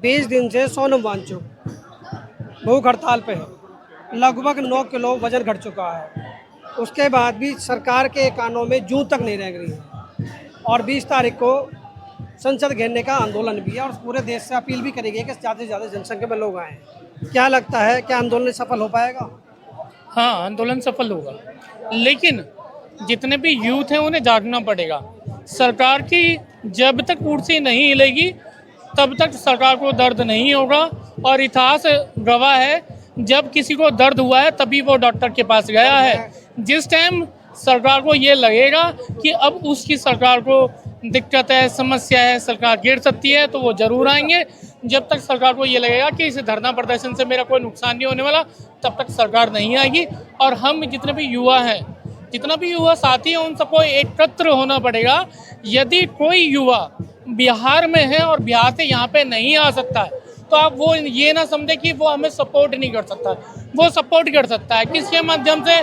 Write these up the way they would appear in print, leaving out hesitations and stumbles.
20 दिन से सोनम वांगचुक भूख हड़ताल पे है। लगभग 9 किलो वजन घट चुका है। उसके बाद भी सरकार के कानों में जूं तक नहीं रह गई है और 20 तारीख को संसद घेरने का आंदोलन भी है और पूरे देश से अपील भी करी गई कि ज़्यादा से ज़्यादा जनसंख्या में लोग आएँ। क्या लगता है, क्या आंदोलन सफल हो पाएगा? हाँ, आंदोलन सफल होगा, लेकिन जितने भी यूथ हैं उन्हें जागना पड़ेगा। सरकार की जब तक कुर्सी नहीं हिलेगी तब तक सरकार को दर्द नहीं होगा। और इतिहास गवाह है, जब किसी को दर्द हुआ है तभी वो डॉक्टर के पास गया है। जिस टाइम सरकार को ये लगेगा कि अब उसकी सरकार को दिक्कत है, समस्या है, सरकार गिर सकती है, तो वो ज़रूर आएंगे। जब तक सरकार को ये लगेगा कि इस धरना प्रदर्शन से मेरा कोई नुकसान नहीं होने वाला, तब तक सरकार नहीं आएगी। और हम जितने भी युवा हैं, जितना भी युवा साथी हैं, उन सबको एकत्र होना पड़ेगा। यदि कोई युवा बिहार में है और बिहार से यहाँ पे नहीं आ सकता है, तो आप वो ये ना समझे कि वो हमें सपोर्ट नहीं कर सकता। वो सपोर्ट कर सकता है किसके माध्यम से?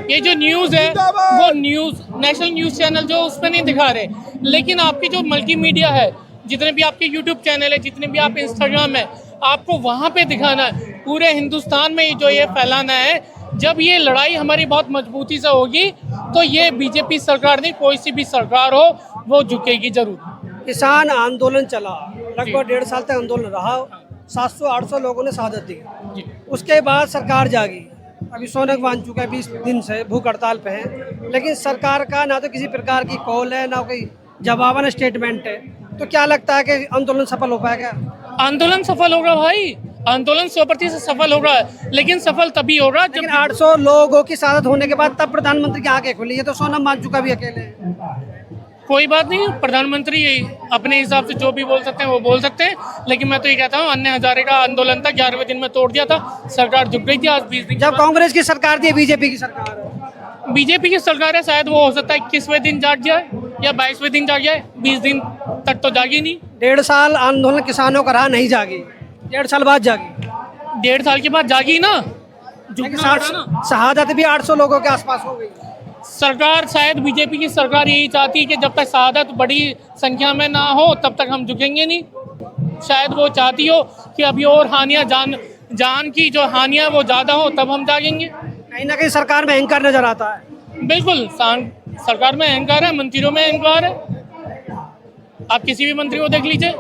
ये जो न्यूज़ है, वो न्यूज़ नेशनल न्यूज़ चैनल जो उसमें नहीं दिखा रहे, लेकिन आपकी जो मल्टीमीडिया है, जितने भी आपके यूट्यूब चैनल है, जितने भी आप इंस्टाग्राम है, आपको वहाँ पे दिखाना है। पूरे हिंदुस्तान में जो ये फैलाना है। जब ये लड़ाई हमारी बहुत मजबूती से होगी तो ये बीजेपी सरकार नहीं, कोई सी भी सरकार हो, वो झुकेगी जरूर। किसान आंदोलन चला, लगभग 1.5 साल तक आंदोलन रहा। 700-800 लोगों ने शहादत दी। उसके बाद सरकार जागी। अभी सोनम वांगचुक है, 20 दिन से भूख हड़ताल पे है, लेकिन सरकार का ना तो किसी प्रकार की कॉल है, ना कोई जवाबन स्टेटमेंट है। तो क्या लगता है कि आंदोलन सफल हो पाएगा? आंदोलन सफल होगा भाई, आंदोलन 100% सफल होगा, लेकिन सफल तभी होगा जब 800 लोगों की शहादत होने के बाद तब प्रधानमंत्री की आंखें खुली है। तो सोनम वांगचुक का भी अकेले है। कोई बात नहीं, प्रधानमंत्री अपने हिसाब से जो भी बोल सकते हैं वो बोल सकते हैं, लेकिन मैं तो ये कहता हूँ, अन्य हजारे का आंदोलन था, 11वें दिन में तोड़ दिया था, सरकार झुक गई थी। आज 20 दिन जब कांग्रेस की सरकार थी, बीजेपी की सरकार है। बीजेपी की सरकार है, शायद वो हो सकता है 21वें दिन जाग जाए या 22वें दिन जाग जाए, 20 दिन तक तो जागी नहीं। 1.5 साल आंदोलन किसानों का रहा, नहीं जागी। 1.5 साल बाद जागी। 1.5 साल के बाद जागी ना, शहादत भी 800 लोगों के आसपास हो गई। सरकार, शायद बीजेपी की सरकार यही चाहती है कि जब तक शहादत बड़ी संख्या में ना हो तब तक हम झुकेंगे नहीं। शायद वो चाहती हो कि अभी और हानियां, जान की जो हानियां वो ज़्यादा हो, तब हम जागेंगे। कहीं ना कहीं सरकार में अहंकार नजर आता है। बिल्कुल, सरकार में अहंकार है, मंत्रियों में अहंकार है। आप किसी भी मंत्री को देख लीजिए,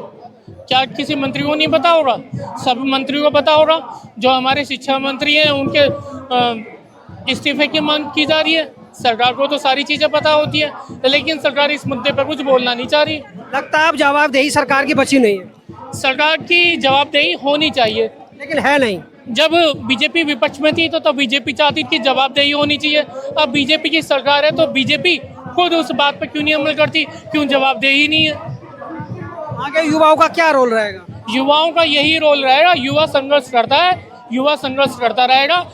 क्या किसी मंत्री को नहीं पता होगा? सब मंत्रियों को पता होगा। जो हमारे शिक्षा मंत्री हैं, उनके इस्तीफे की मांग की जा रही है। सरकार को तो सारी चीज़ें पता होती है, लेकिन सरकार इस मुद्दे पर कुछ बोलना नहीं चाह रही। लगता है अब जवाबदेही सरकार की बची नहीं है। सरकार की जवाबदेही होनी चाहिए, लेकिन है नहीं। जब बीजेपी विपक्ष में थी तो बीजेपी चाहती थी जवाबदेही होनी चाहिए। अब बीजेपी की सरकार है तो बीजेपी खुद उस बात पर क्यों नहीं अमल करती? क्यों जवाबदेही नहीं है? आगे युवाओं का क्या रोल रहेगा? युवाओं का यही रोल रहेगा। युवा संघर्ष करता है, युवा संघर्ष करता रहेगा।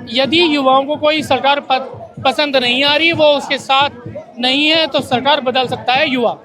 यदि युवाओं को कोई सरकार पसंद नहीं आ रही, वो उसके साथ नहीं है, तो सरकार बदल सकता है युवा।